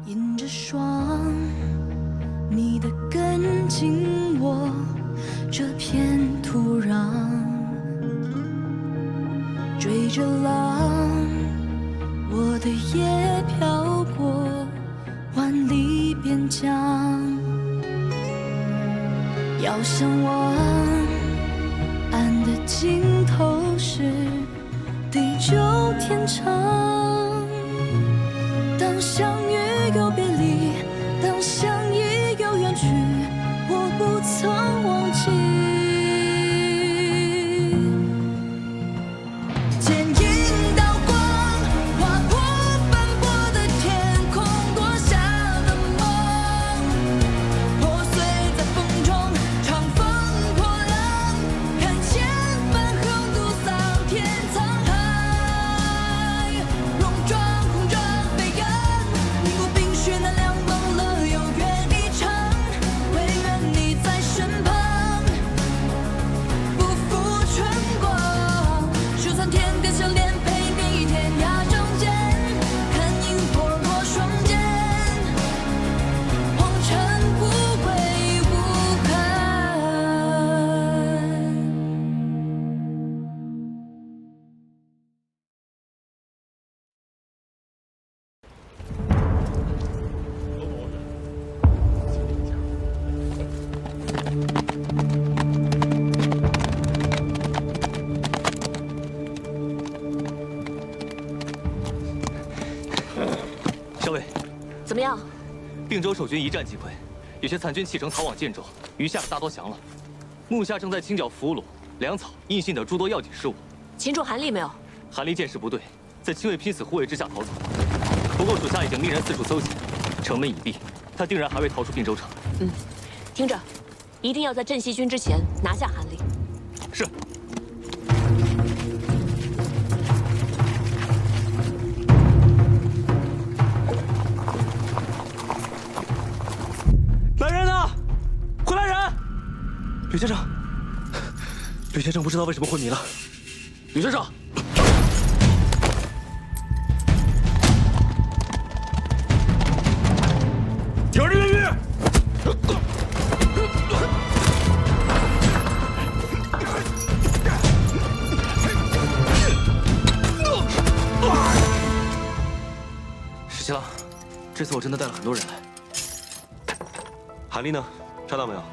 迎着霜，你的跟紧我这片土壤，追着浪，我的夜飘过万里边疆，遥相望，岸的尽头是地久天长。当相遇又别离，当相依又远去，我不曾忘记。剪影刀光，划破斑驳的天空，夺下的梦，破碎在风中，长风破浪，看千帆横渡桑田沧海，戎装红着飞扬，凝固冰雪那凉，忘了有缘一场，唯愿你在身旁，不负春光，就算天边相连，陪你天涯中间，看萤火落双肩，红尘不悔无憾。校尉，怎么样？并州守军一战即溃，有些残军弃城逃往建州，余下大多降了。目下正在清剿俘虏、粮草、印信等诸多要紧事务。擒住韩立没有？韩立见势不对，在亲卫拼死护卫之下逃走。不过属下已经命人四处搜寻，城门已闭，他定然还未逃出并州城。听着，一定要在镇西军之前拿下韩立。是。来人呐！快来人！吕先生，吕先生不知道为什么昏迷了。吕先生，有人越狱！十七郎，这次我真的带了很多人来。韩立呢？抓到没有？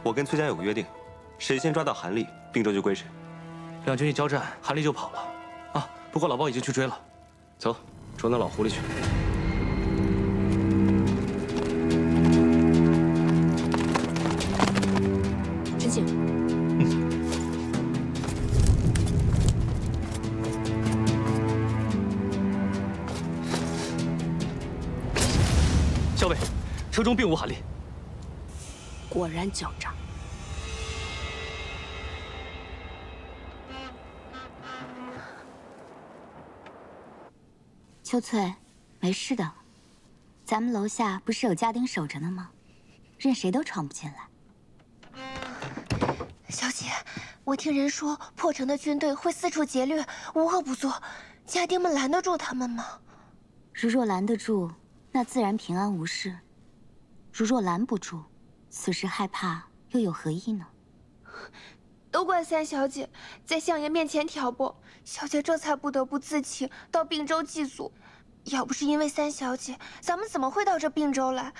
我跟崔家有个约定，谁先抓到韩立，并州就归谁。两军一交战，韩立就跑了。啊，不过老包已经去追了。走，捉那老狐狸去。陈庆，校尉，车中并无韩立。果然狡诈。秋翠，没事的，咱们楼下不是有家丁守着呢吗？任谁都闯不进来。小姐，我听人说破城的军队会四处劫掠，无恶不作，家丁们拦得住他们吗？如若拦得住，那自然平安无事；如若拦不住，此时害怕又有何意呢？都怪三小姐在相爷面前挑拨，小姐这才不得不自请到并州祭祖。要不是因为三小姐，咱们怎么会到这并州来？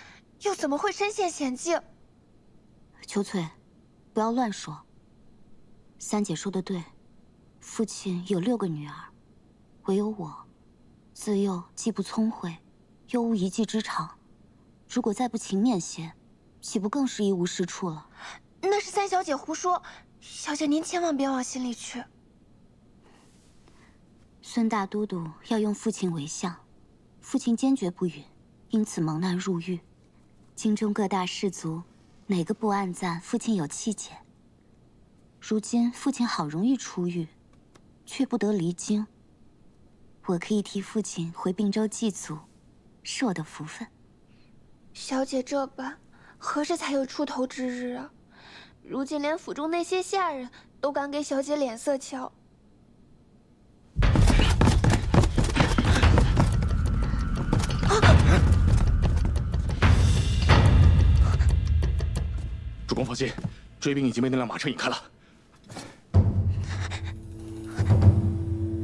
又怎么会身陷险境？秋翠，不要乱说。三姐说的对，父亲有6个女儿，唯有我，自幼既不聪慧，又无一技之长。如果再不勤勉些，岂不更是一无是处了？那是三小姐胡说，小姐您千万别往心里去。孙大都督要用父亲为相，父亲坚决不允，因此蒙难入狱。京中各大士族，哪个不暗赞父亲有气节？如今父亲好容易出狱，却不得离京。我可以替父亲回并州祭祖，是我的福分。小姐这般，何时才有出头之日啊？如今连府中那些下人都敢给小姐脸色瞧。放心，追兵已经被那辆马车引开了。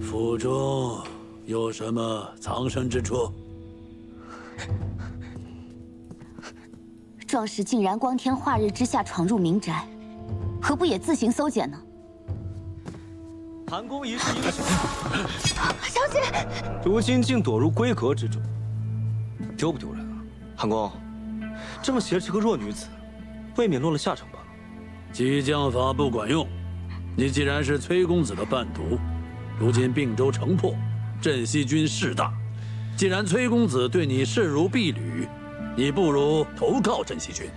府中有什么藏身之处？壮士竟然光天化日之下闯入民宅，何不也自行搜检呢？韩公一世英雄，小姐，如今竟躲入闺阁之中，丢不丢人啊？韩公，这么挟持个弱女子，未免落了下乘吧？激将法不管用。你既然是崔公子的伴读，如今并州城破，镇西军势大。既然崔公子对你视如婢女，你不如投靠镇西军。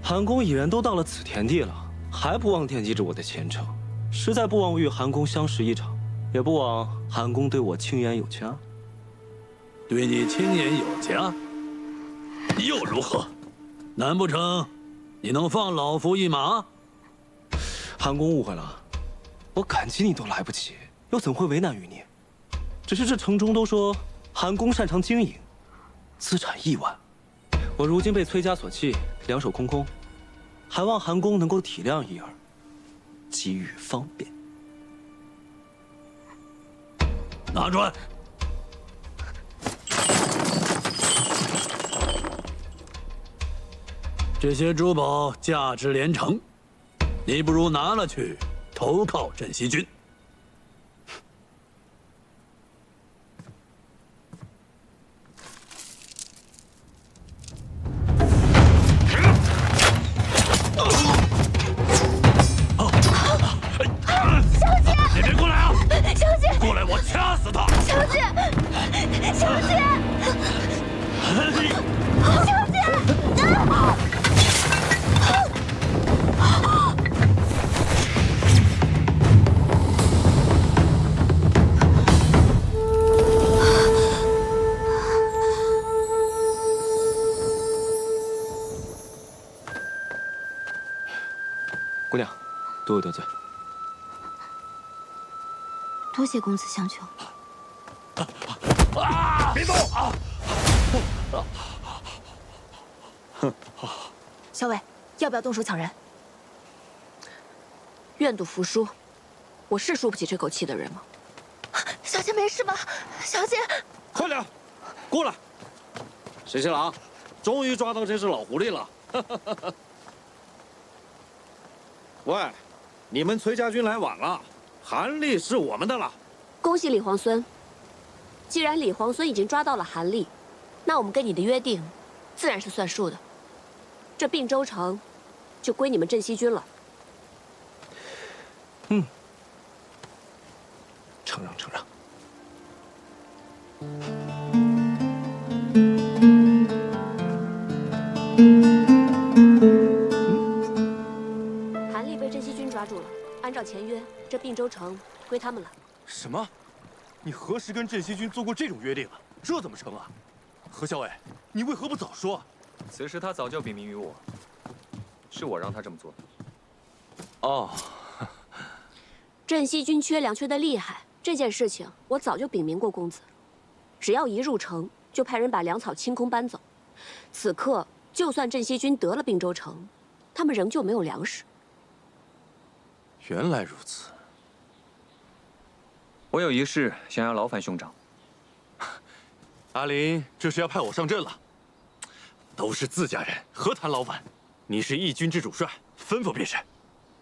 韩公已然都到了此田地了，还不忘惦记着我的前程，实在不枉与韩公相识一场，也不枉韩公对我青言有加。对你青言有加，又如何？难不成你能放老夫一马？韩公误会了，我感激你都来不及，又怎会为难于你？只是这城中都说韩公擅长经营，资产亿万，我如今被崔家所弃，两手空空，还望韩公能够体谅一二，给予方便。拿出来！这些珠宝价值连城，你不如拿了去投靠镇西军。小姐，你别过来啊！小姐，过来，我掐死他！小姐，小姐，小姐！姑娘，多有得罪。多谢公子相救。别动！小伟，要不要动手抢人？愿赌服输，我是输不起这口气的人吗？小姐没事吧？小姐，快点，过来！沈新郎，终于抓到这只老狐狸了。喂，你们崔家军来晚了，韩立是我们的了。恭喜李皇孙。既然李皇孙已经抓到了韩立，那我们跟你的约定，自然是算数的。这并州城，就归你们镇西军了。承让，承让。韩立被镇西军抓住了，按照前约，这并州城归他们了。什么？你何时跟镇西军做过这种约定啊？这怎么成啊？何校尉，你为何不早说啊？此事他早就禀明于我，是我让他这么做的。哦，镇西军缺粮缺得厉害，这件事情我早就禀明过公子。只要一入城，就派人把粮草清空搬走。此刻，就算镇西军得了并州城，他们仍旧没有粮食。原来如此。我有一事想要劳烦兄长。阿林，这是要派我上阵了。都是自家人，何谈劳烦？你是义军之主帅，吩咐便是。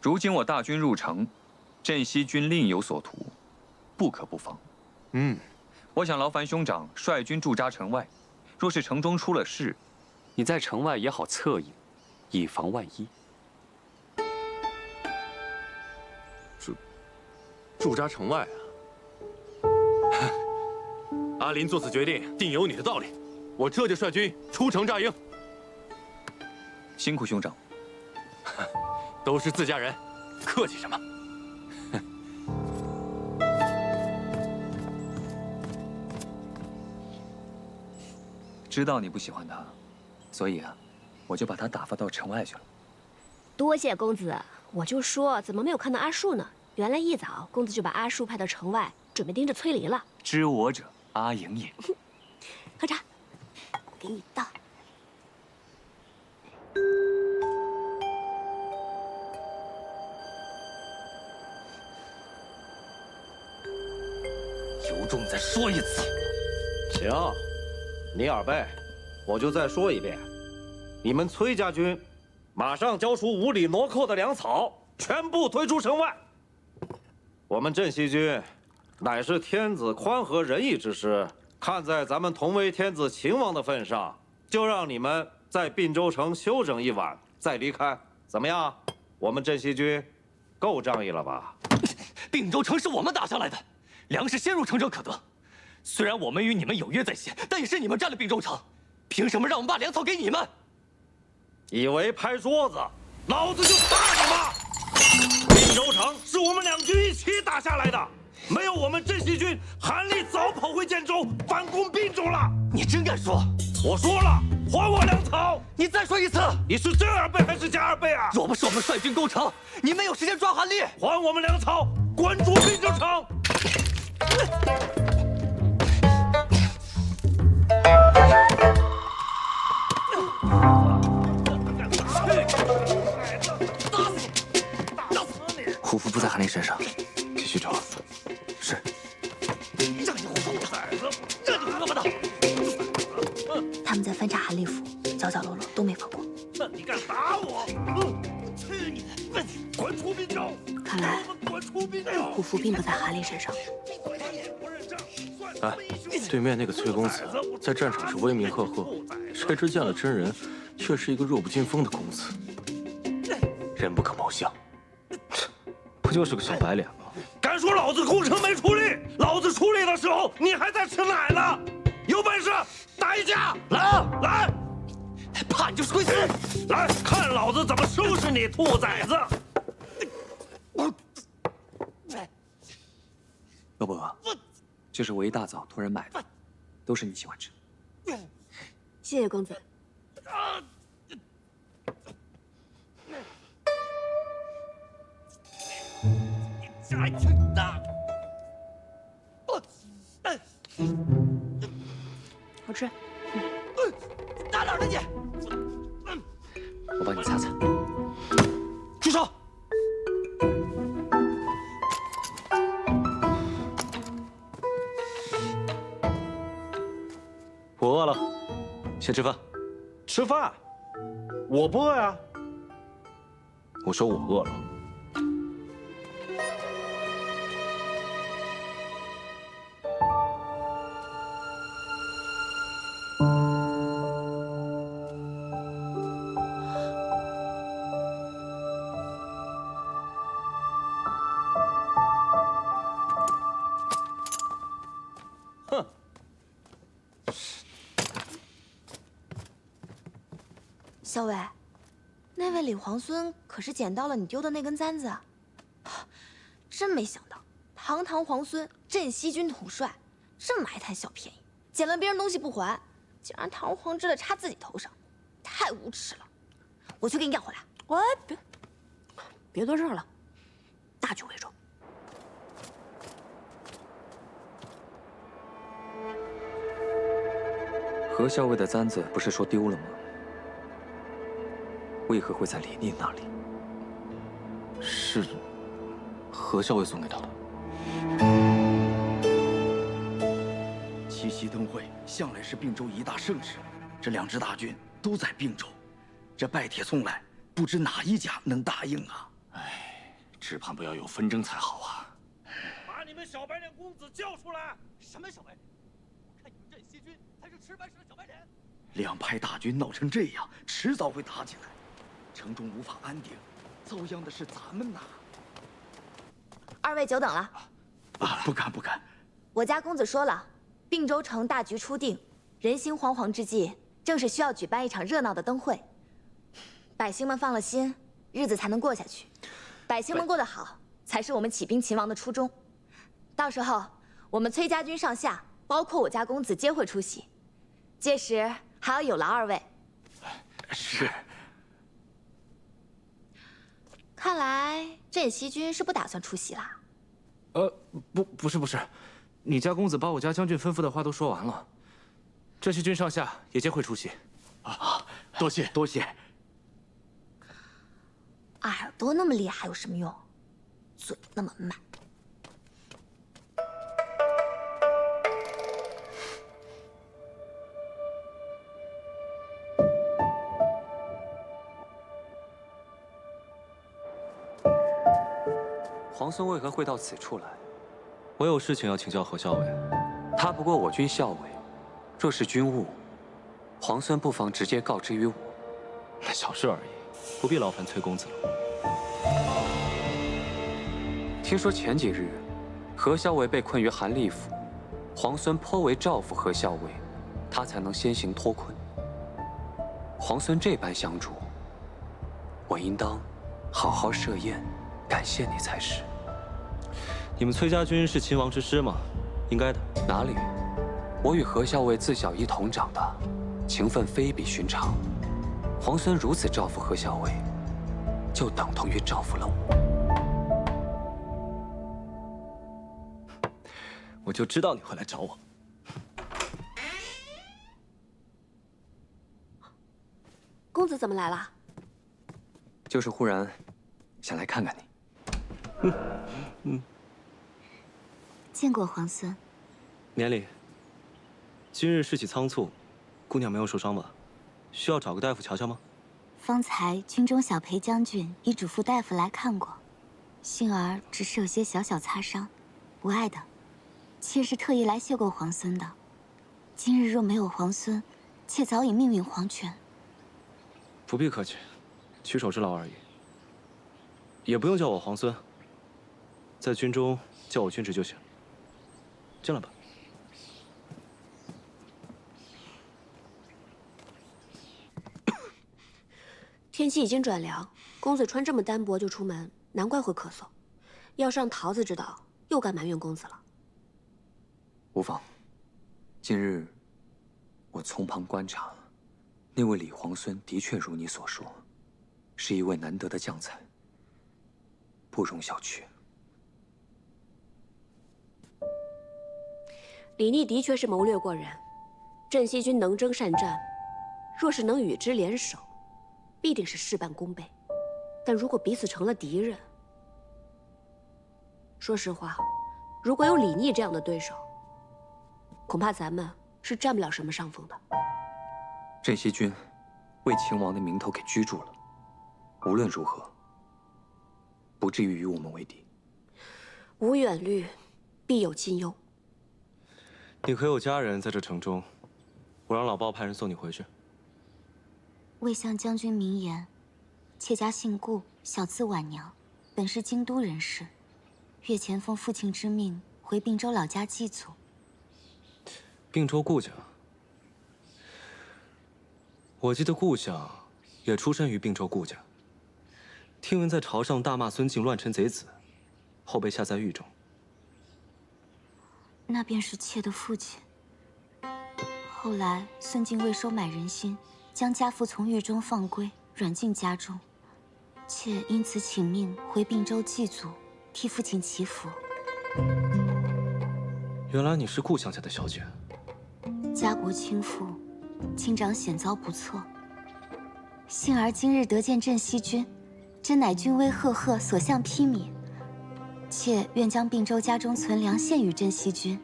如今我大军入城，镇西军另有所图，不可不防。我想劳烦兄长率军驻扎城外，若是城中出了事，你在城外也好策应，以防万一。驻扎城外啊！阿林做此决定，定有你的道理。我这就率军出城扎营。辛苦兄长。都是自家人，客气什么？知道你不喜欢他，所以啊，我就把他打发到城外去了。多谢公子，我就说怎么没有看到阿树呢？原来一早公子就把阿树派到城外，准备盯着崔离了。知我者，阿莹也。喝茶，给你倒。有种再说一次。行，你二贝，我就再说一遍，你们崔家军马上交出无理弩寇的粮草，全部推出城外。我们镇西军乃是天子宽和仁义之师，看在咱们同为天子秦王的份上，就让你们在并州城休整一晚，再离开，怎么样？我们镇西军够仗义了吧？并州城是我们打下来的，粮食先入城者可得。虽然我们与你们有约在先，但也是你们占了并州城，凭什么让我们把粮草给你们？以为拍桌子，老子就打你吗？并州城是我们两军一起打下来的，没有我们镇西军，韩立早跑回建州反攻并州了。你真敢说？我说了，还我粮草！你再说一次！你是真二倍还是假二倍啊？若不是我们率军攻城，你没有时间抓韩立。还我们粮草，滚出并州城！虎符不在韩立身上，继续找。是。让你胡说八道！让你胡说八道！他们在翻查韩立府，角角落落都没放过。那你敢打我？去你的！滚出并州！看来滚出并州！虎符并不在韩立身上。哎，对面那个崔公子在战场是威名赫赫，谁知见了真人，却是一个弱不禁风的公子，人不可貌相。不就是个小白脸吗？敢说老子攻城没出力？老子出力的时候，你还在吃奶呢！有本事打一架！来来，怕你就是会死！来看老子怎么收拾你，兔崽子！罗伯，这是我一大早托人买的，都是你喜欢吃。谢谢公子。还挺大。好吃。打哪儿呢你？我帮你擦擦。住手！我饿了，先吃饭。吃饭？我不饿呀。我说我饿了。小伟，那位李皇孙可是捡到了你丢的那根簪子啊！真没想到，堂堂皇孙，镇西军统帅，这么爱贪小便宜，捡了别人东西不还，竟然堂而皇之的插自己头上，太无耻了！我去给你要回来。喂，别多事了，大局为重。何校尉的簪子不是说丢了吗？为何会在李念那里？是何校尉送给他的。七夕灯会向来是并州一大盛事，这两支大军都在并州，这拜帖送来，不知哪一家能答应啊？哎，只怕不要有纷争才好啊！把你们小白脸公子叫出来！什么小白脸？我看你们镇西军才是吃白食的小白脸。两派大军闹成这样，迟早会打起来，城中无法安定，遭殃的是咱们呐！二位久等了。啊，不敢不敢。我家公子说了，并州城大局初定，人心惶惶之际，正是需要举办一场热闹的灯会，百姓们放了心，日子才能过下去。百姓们过得好，才是我们起兵勤王的初衷。到时候，我们崔家军上下，包括我家公子，皆会出席。届时还要有劳二位。是。看来镇西军是不打算出席啦。不是，你家公子把我家将军吩咐的话都说完了，镇西军上下也皆会出席。啊，多谢多谢。耳朵那么厉害有什么用？嘴那么慢。皇孙为何会到此处来？我有事情要请教何校尉。他不过我军校尉，若是军务，皇孙不妨直接告知于我。那小事而已，不必劳烦崔公子了。听说前几日，何校尉被困于韩立府，皇孙颇为照拂何校尉，他才能先行脱困。皇孙这般相助，我应当好好设宴，感谢你才是。你们崔家军是秦王之师吗？应该的。哪里？我与何校尉自小一同长大，情分非比寻常。皇孙如此照拂何校尉，就等同于照拂了我。我就知道你会来找我。公子怎么来了？就是忽然想来看看你。见过皇孙。年里，今日事起仓促，姑娘没有受伤吧？需要找个大夫瞧瞧吗？方才军中小裴将军已嘱咐大夫来看过，幸儿只是有些小小擦伤，无碍的。妾是特意来谢过皇孙的。今日若没有皇孙，妾早已命运黄泉。不必客气，举手之劳而已。也不用叫我皇孙，在军中叫我军职就行。进来吧。天气已经转凉，公子穿这么单薄就出门，难怪会咳嗽。要是让桃子知道，又该埋怨公子了。无妨。今日我从旁观察，那位李皇孙的确如你所说，是一位难得的将才，不容小觑。李逆的确是谋略过人，镇西军能征善战，若是能与之联手，必定是事半功倍。但如果彼此成了敌人，说实话，如果有李逆这样的对手，恐怕咱们是占不了什么上风的。镇西军为秦王的名头给居住了，无论如何，不至于与我们为敌。无远虑，必有近忧。你可有家人在这城中？我让老鲍派人送你回去。魏相将军明言，妾家姓顾，小字婉娘，本是京都人士，月前奉父亲之命回并州老家祭祖。并州顾家，我记得顾相也出身于并州顾家。听闻在朝上大骂孙敬乱臣贼子，后被下在狱中。那便是妾的父亲。后来孙敬为收买人心，将家父从狱中放归，软禁家中。妾因此请命回并州祭祖，替父亲祈福。原来你是顾相家的小姐。家国倾覆，亲长险遭不测。幸而今日得见镇西军，真乃军威赫赫，所向披靡。妾愿将并州家中存粮献与镇西军，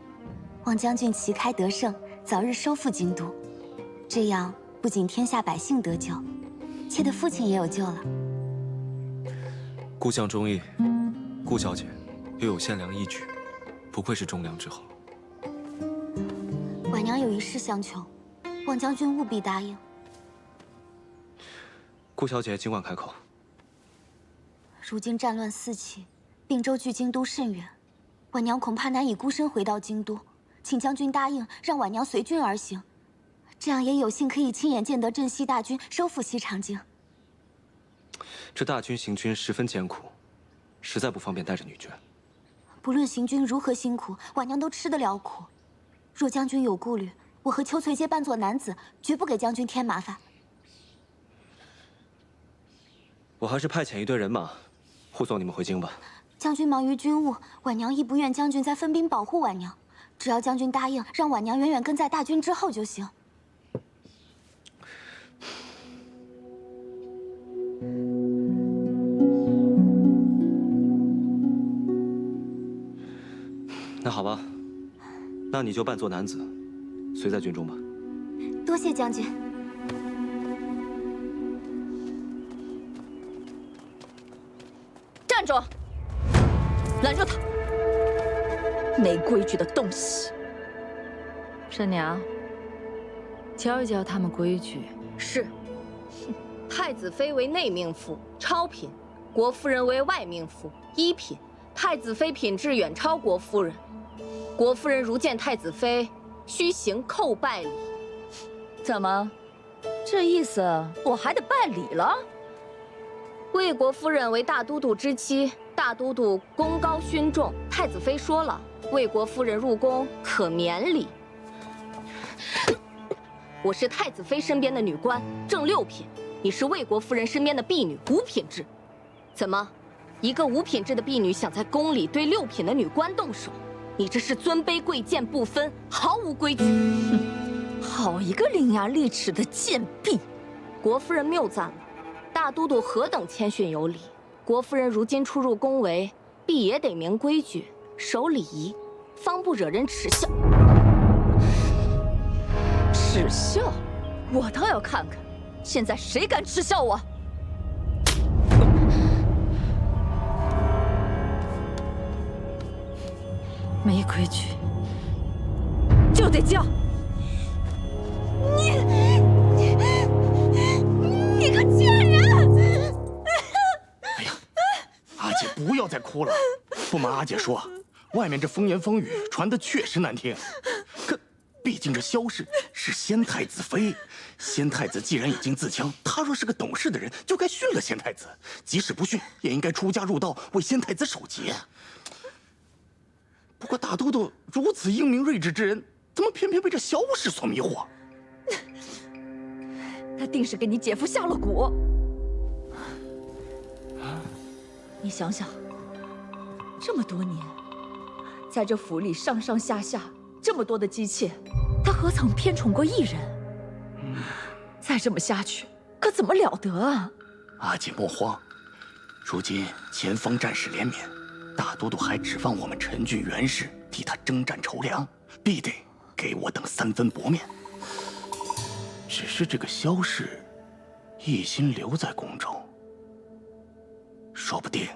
望将军旗开得胜，早日收复京都。这样不仅天下百姓得救，妾的父亲也有救了。顾相忠义，顾小姐又有献粮义举，不愧是忠良之后。婉娘有一事相求，望将军务必答应。顾小姐尽管开口。如今战乱四起，并州距京都甚远，婉娘恐怕难以孤身回到京都，请将军答应让婉娘随军而行，这样也有幸可以亲眼见得镇西大军收复西长京。这大军行军十分艰苦，实在不方便带着女眷。不论行军如何辛苦，婉娘都吃得了苦。若将军有顾虑，我和秋翠街扮作男子，绝不给将军添麻烦。我还是派遣一队人马，护送你们回京吧。将军忙于军务，婉娘亦不愿将军再分兵保护婉娘。只要将军答应，让婉娘远远跟在大军之后就行。那好吧，那你就扮作男子，随在军中吧。多谢将军。站住！拦住他！没规矩的东西！婶娘，教一教他们规矩。是。太子妃为内命妇，超品；国夫人为外命妇，一品。太子妃品质远超国夫人。国夫人如见太子妃，须行叩拜礼。怎么，这意思我还得拜礼了？魏国夫人为大都督之妻，大都督功高勋重，太子妃说了，魏国夫人入宫可免礼。我是太子妃身边的女官，正6品；你是魏国夫人身边的婢女，5品制。怎么，一个5品制的婢女想在宫里对6品的女官动手？你这是尊卑贵贱不分，毫无规矩。哼，好一个伶牙俐齿的贱婢！国夫人谬赞了，大都督何等谦逊有礼。国夫人如今出入宫闱，必也得明规矩，守礼仪，方不惹人耻笑。耻笑？我倒要看看，现在谁敢耻笑我！没规矩就得叫！你个贱人！哎呀，阿姐不要再哭了。不瞒阿姐说，外面这风言风语传的确实难听，可毕竟这萧氏是先太子妃，先太子既然已经自强，他若是个懂事的人，就该训了先太子，即使不训，也应该出家入道，为先太子守节。不过大都督如此英明睿智之人，怎么偏偏被这萧氏所迷惑？他定是给你姐夫下了蛊。你想想，这么多年，在这府里上上下下这么多的姬妾，他何曾偏宠过一人？再这么下去，可怎么了得啊？阿姐莫慌，如今前方战事连绵，大都督还指望我们陈郡元氏替他征战筹粮，必得给我等3分薄面。只是这个萧氏一心留在宫中，说不定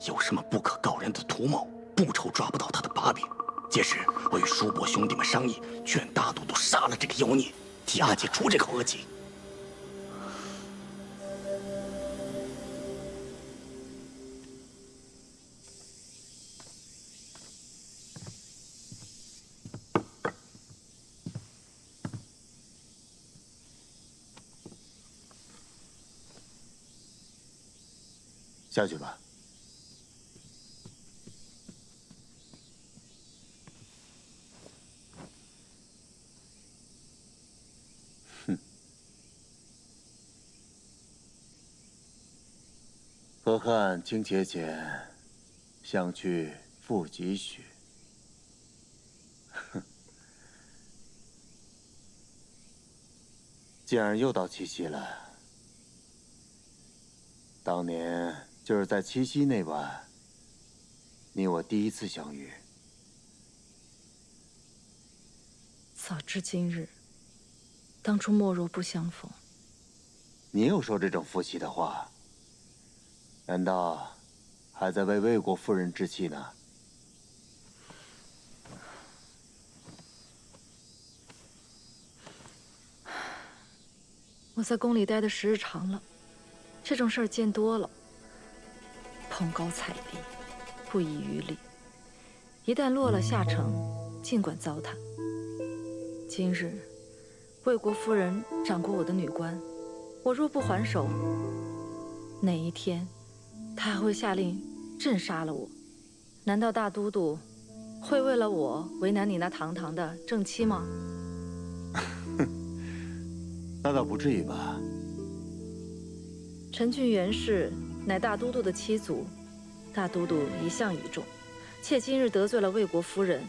有什么不可告人的图谋，不愁抓不到他的把柄。届时我与叔伯兄弟们商议，劝大都督杀了这个妖孽，替阿姐出这口恶气。下去吧。哼，河汉清且浅，相去复几许？哼，既然又到七夕了，当年就是在七夕那晚，你我第一次相遇。早知今日，当初莫若不相逢。你又说这种负气的话，难道还在为魏国夫人置气呢？我在宫里待的时日长了，这种事儿见多了。捧高踩低，不遗余力。一旦落了下乘，尽管糟蹋。今日，魏国夫人掌过我的女官，我若不还手，哪一天，她还会下令镇杀了我？难道大都督会为了我为难你那堂堂的正妻吗？那倒不至于吧。陈郡元氏乃大都督的妻族，大都督一向倚重，妾今日得罪了魏国夫人，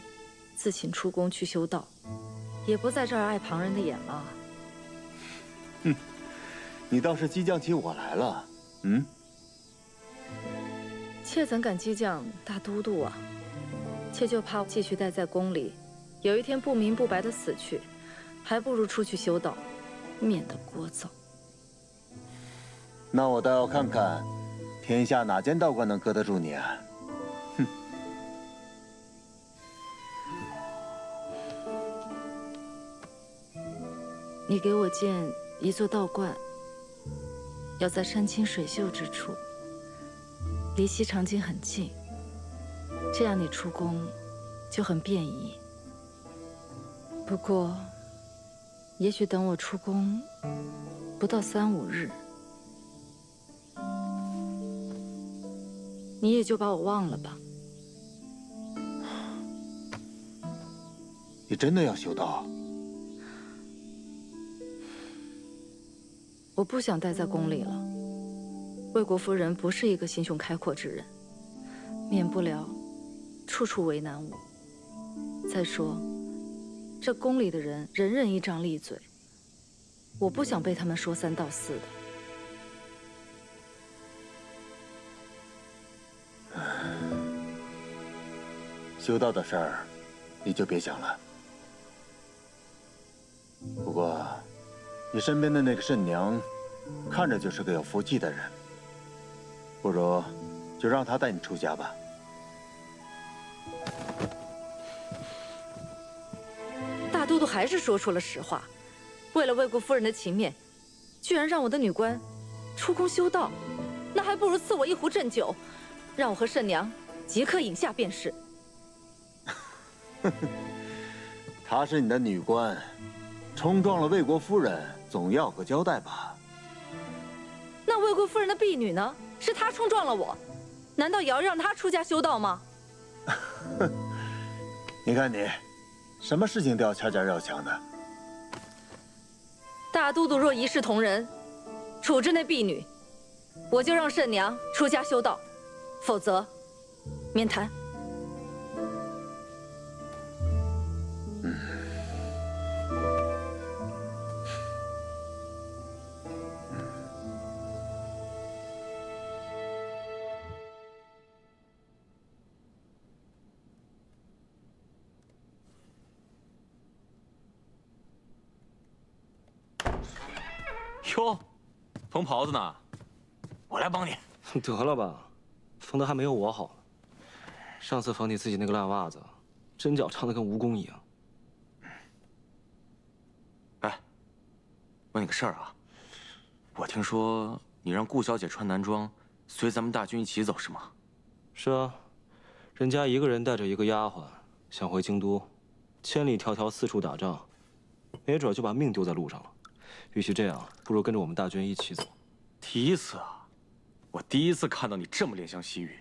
自请出宫去修道，也不在这儿碍旁人的眼了。哼，你倒是激将起我来了。嗯，妾怎敢激将大都督啊？妾就怕继续待在宫里，有一天不明不白的死去，还不如出去修道，免得聒噪。那我倒要看看，天下哪间道观能搁得住你啊！哼，你给我建一座道观，要在山清水秀之处，离西长京很近，这样你出宫就很便宜。不过，也许等我出宫不到3、5日，你也就把我忘了吧。你真的要修道？我不想待在宫里了。魏国夫人不是一个心胸开阔之人，免不了处处为难我。再说，这宫里的人人人一张利嘴，我不想被他们说3道4的。修道的事儿，你就别想了。不过，你身边的那个慎娘，看着就是个有福气的人，不如就让她带你出家吧。大都督还是说出了实话，为了魏国夫人的情面，居然让我的女官出宫修道，那还不如赐我一壶鸩酒，让我和慎娘即刻饮下便是。她是你的女官，冲撞了魏国夫人，总要个交代吧？那魏国夫人的婢女呢？是她冲撞了我，难道也要让她出家修道吗？你看你，什么事情都要掐架要强的。大都督若一视同仁，处置那婢女，我就让慎娘出家修道，否则免谈。哟，缝袍子呢，我来帮你。得了吧，缝的还没有我好呢。上次缝你自己那个烂袜子，针脚长得跟蜈蚣一样。哎，问你个事儿啊，我听说你让顾小姐穿男装，随咱们大军一起走是吗？是啊，人家一个人带着一个丫鬟，想回京都，千里迢迢四处打仗，没准就把命丢在路上了。与其这样，不如跟着我们大军一起走。第一次啊，我第一次看到你这么怜香惜玉。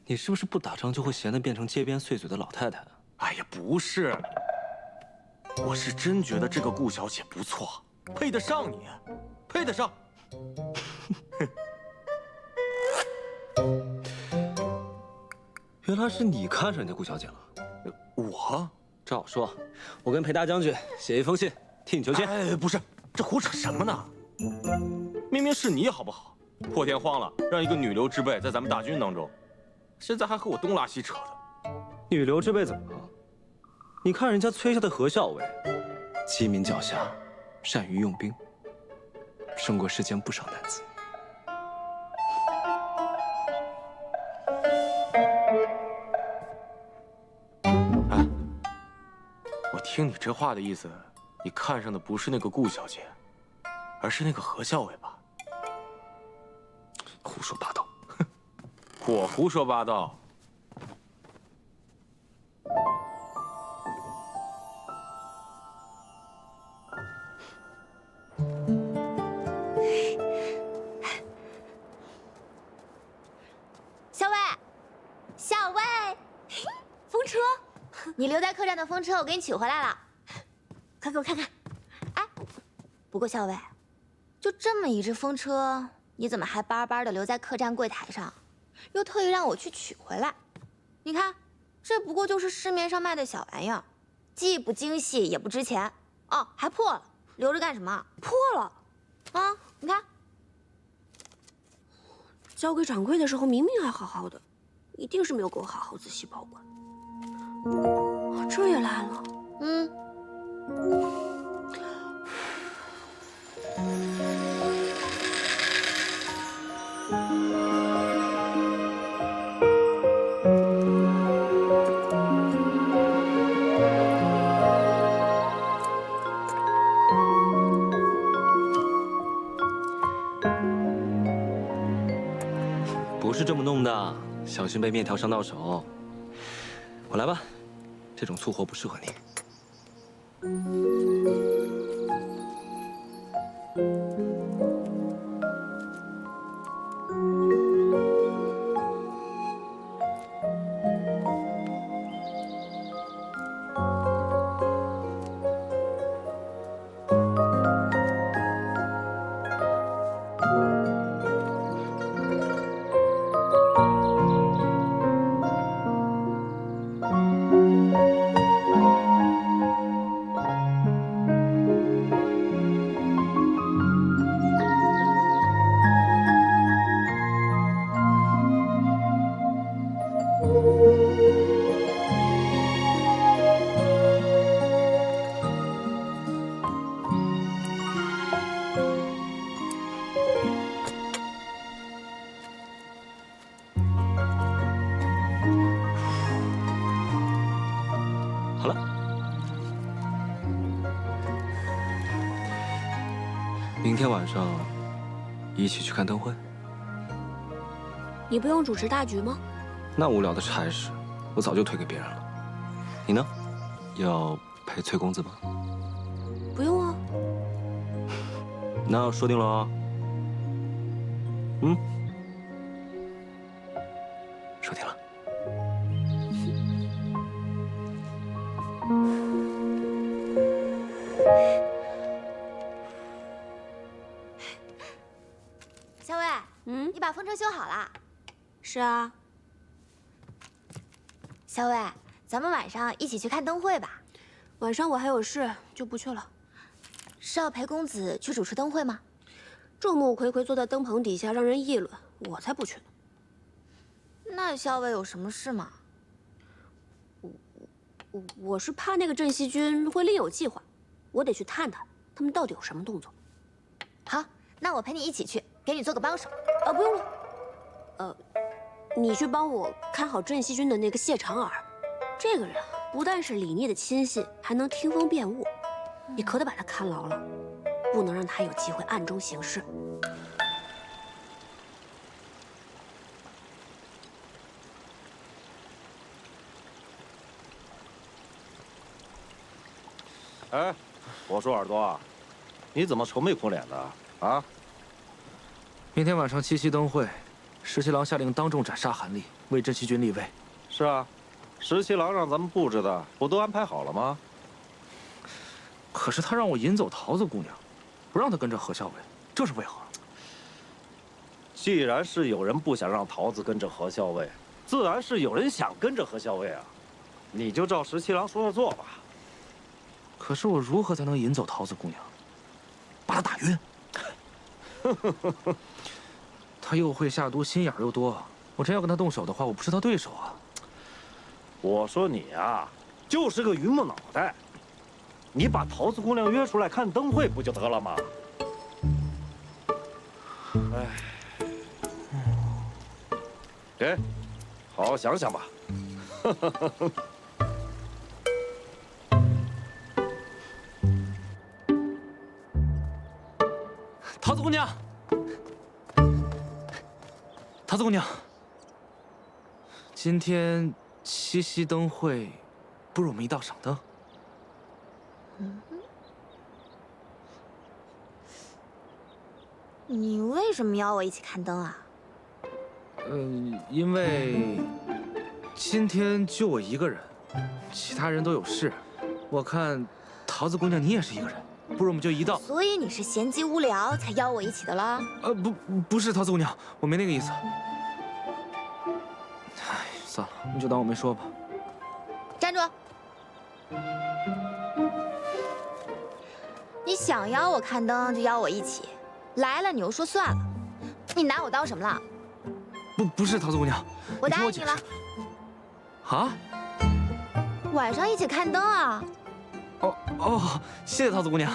你是不是不打仗就会闲得变成街边碎嘴的老太太？哎呀，不是，我是真觉得这个顾小姐不错，配得上你，配得上。原来是你看上人家顾小姐了。我？照说，我跟裴大将军写一封信，替你求签。哎，不是，这胡扯什么呢？明明是你好不好？破天荒了，让一个女流之辈在咱们大军当中，现在还和我东拉西扯的。女流之辈怎么了？你看人家崔家的何校尉，机敏狡黠，善于用兵，胜过世间不少男子。哎，我听你这话的意思，你看上的不是那个顾小姐，而是那个何校尉吧？胡说八道！我胡说八道？校尉，校尉，风车，你留在客栈的风车我给你取回来了，快给我看看。哎，不过校尉，就这么一只风车，你怎么还巴巴的留在客栈柜台上，又特意让我去取回来？你看，这不过就是市面上卖的小玩意儿，既不精细也不值钱，哦，还破了，留着干什么？破了，啊，你看。交给掌柜的时候明明还好好的，一定是没有给我好好仔细保管。这也来了，的，小心被面条伤到手。我来吧，这种粗活不适合你。好了，明天晚上一起去看灯会。你不用主持大局吗？那无聊的差事，我早就推给别人了。你呢？要陪崔公子吗？不用啊。那说定了啊。嗯，说定了。小伟，你把风车修好了？是啊。小伟，咱们晚上一起去看灯会吧。晚上我还有事，就不去了。是要陪公子去主持灯会吗？众目睽睽坐在灯棚底下让人议论，我才不去呢。那小伟有什么事吗？我是怕那个镇西军会另有计划，我得去探探他们到底有什么动作。好，那我陪你一起去，给你做个帮手。不用了。你去帮我看好镇西军的那个谢长耳，这个人不但是李逆的亲信，还能听风辨物，你可得把他看牢了，不能让他有机会暗中行事。哎，我说耳朵啊，你怎么愁眉苦脸的啊？明天晚上七夕灯会，十七郎下令当众斩杀韩立，为镇西军立位。是啊，十七郎让咱们布置的不都安排好了吗？可是他让我引走桃子姑娘，不让她跟着何校尉，这是为何？既然是有人不想让桃子跟着何校尉，自然是有人想跟着何校尉啊。你就照十七郎说的做吧。可是我如何才能引走桃子姑娘？把她打晕。她又会下毒，心眼又多。我真要跟她动手的话，我不是她对手啊。我说你啊，就是个榆木脑袋。你把桃子姑娘约出来看灯会不就得了吗？哎，给，好好想想吧。桃子姑娘，桃子姑娘，今天七夕灯会，不如我们一道赏灯。你为什么邀我一起看灯啊？因为今天就我一个人，其他人都有事。我看桃子姑娘你也是一个人，不如我们就一道。所以你是闲极无聊才邀我一起的啦？不是桃子姑娘，我没那个意思。哎，算了，你就当我没说吧。站住！你想邀我看灯就邀我一起，来了你又说算了，你拿我当什么了？不是桃子姑娘，我答应你了。啊？晚上一起看灯啊？哦，谢谢桃子姑娘。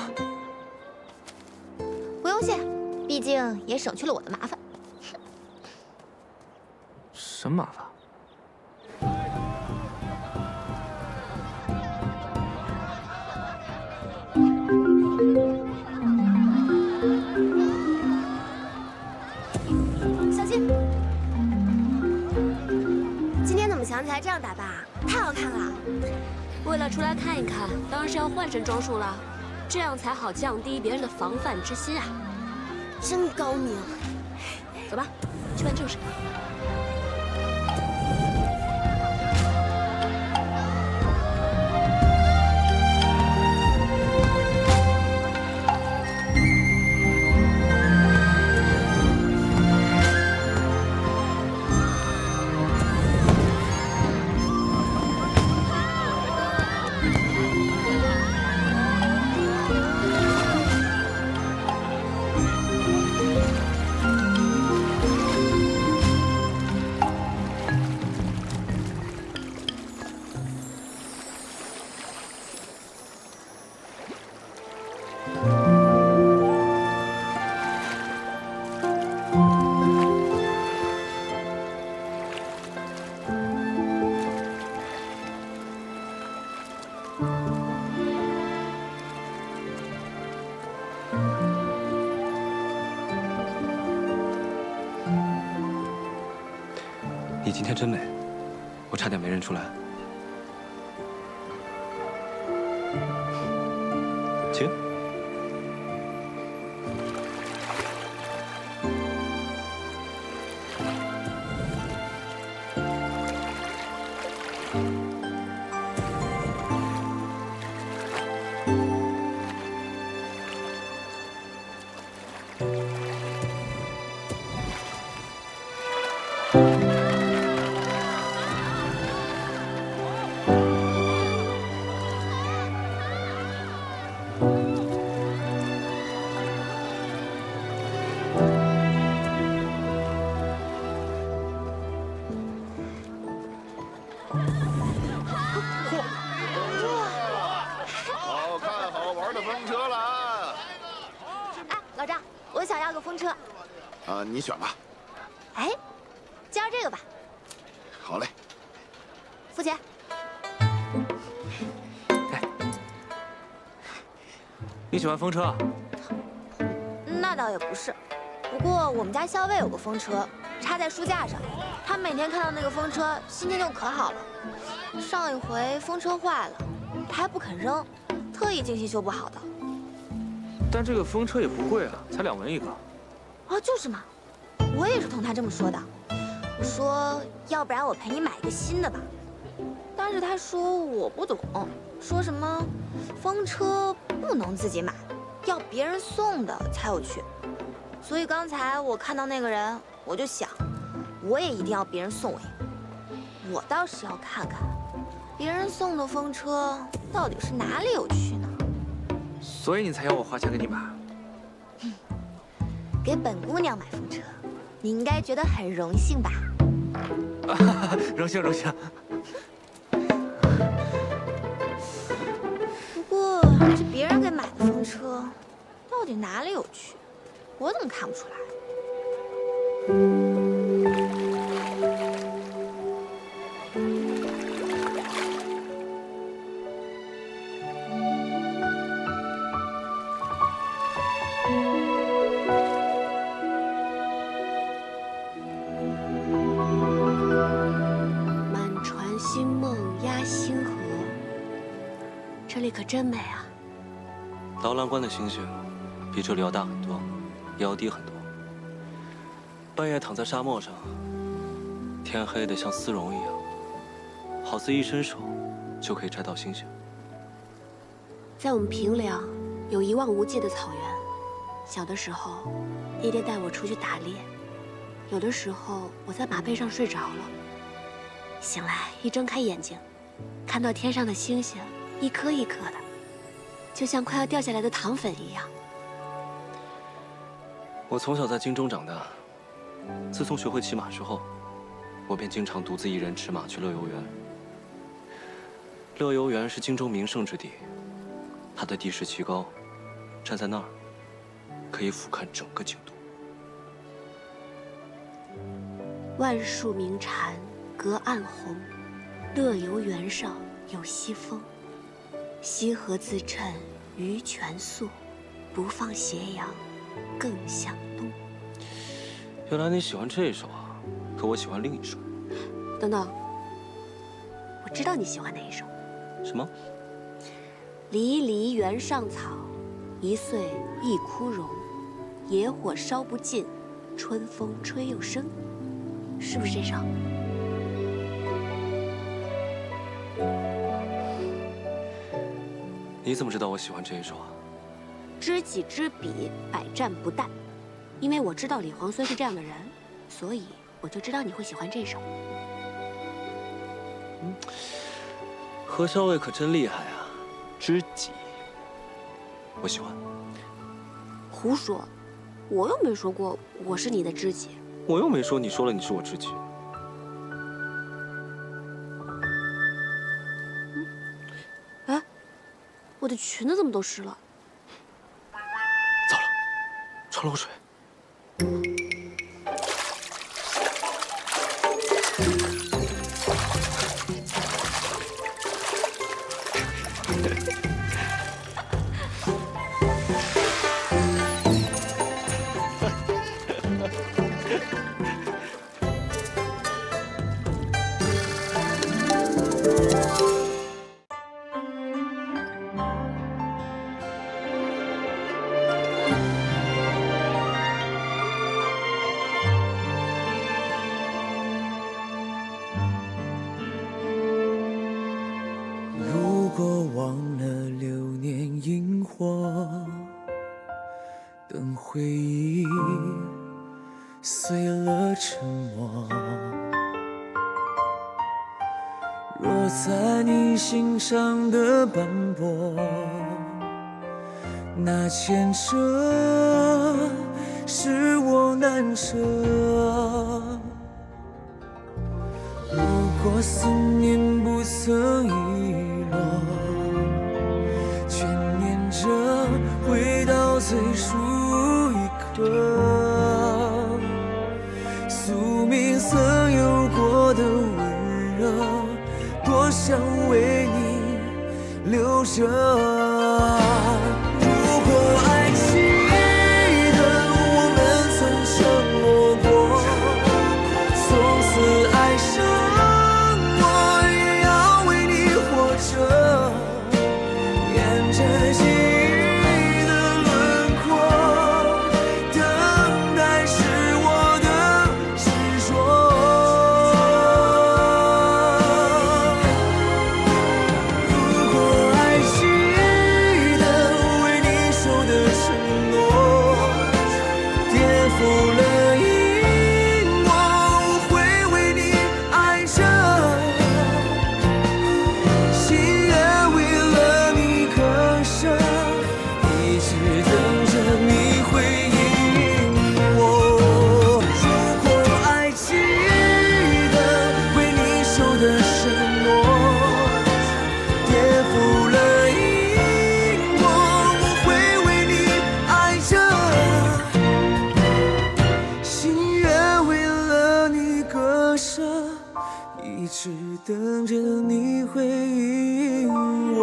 不用谢，毕竟也省去了我的麻烦。什么麻烦？小心！这样打扮啊？太好看了！为了出来看一看，当然是要换身装束了，这样才好降低别人的防范之心啊！真高明。走吧，去办正事。你今天真美，我差点没认出来。请。好看好玩的风车了啊！哎，老张，我想要个风车。啊，你选吧。哎，就要这个吧。好嘞。付钱。你喜欢风车？那倒也不是，不过我们家校尉有个风车，插在书架上，他每天看到那个风车，心情就可好了。上一回风车坏了，他还不肯扔，特意精心修补好的。但这个风车也不贵啊，才2文一个。哦，就是嘛，我也是同他这么说的。我说，要不然我陪你买一个新的吧。但是他说我不懂，说什么风车不能自己买，要别人送的才有趣。所以刚才我看到那个人，我就想，我也一定要别人送我一个。我倒是要看看，别人送的风车到底是哪里有趣呢？所以你才要我花钱给你买？给本姑娘买风车，你应该觉得很荣幸吧？荣幸荣幸。不过这别人给买的风车，到底哪里有趣？我怎么看不出来？满船星梦压星河，这里可真美啊！导览观的星星比这里要大很多，也要低很多。半夜躺在沙漠上，天黑的像丝绒一样，好似一伸手就可以摘到星星。在我们平凉有一望无际的草原。小的时候，爹爹带我出去打猎，有的时候我在马背上睡着了，醒来一睁开眼睛，看到天上的星星一颗一颗的，就像快要掉下来的糖粉一样。我从小在京中长大，自从学会骑马之后，我便经常独自一人驰马去乐游原。乐游原是京中名胜之地，它的地势奇高，站在那儿可以俯瞰整个京都。万树鸣蝉，隔岸红，乐游原上有西风。西河自衬鱼泉素，不放斜阳，更向东。原来你喜欢这首啊，可我喜欢另一首。等等，知道你喜欢哪一首。什么？离离原上草，一岁一枯荣。野火烧不尽，春风吹又生。是不是这首？你怎么知道我喜欢这一首啊？知己知彼，百战不殆。因为我知道李皇孙是这样的人，所以我就知道你会喜欢这首。何校尉可真厉害啊！知己，我喜欢。胡说，我又没说过我是你的知己。我又没说你说了你是我知己。哎，我的裙子怎么都湿了？糟了，穿漏水。如果忘了流年萤火，等回忆碎了沉默。若在你心上的斑驳，那牵扯是我难舍。如果思念不曾遗落，眷念着回到最初一刻，宿命曾有过的温热，多想为你留着。如果爱记得我们曾承诺过，从此爱上我也要为你活着，沿着记忆的轮廓，等待是我的执着。如果爱记得为你守的承诺，颠覆了因果，我会为你爱着，心愿为了你歌声，一直等着你回应我。如果爱记得为你守的承诺，颠覆了因果，我会为你爱着，心愿为了你割舍，一直等着你回应我。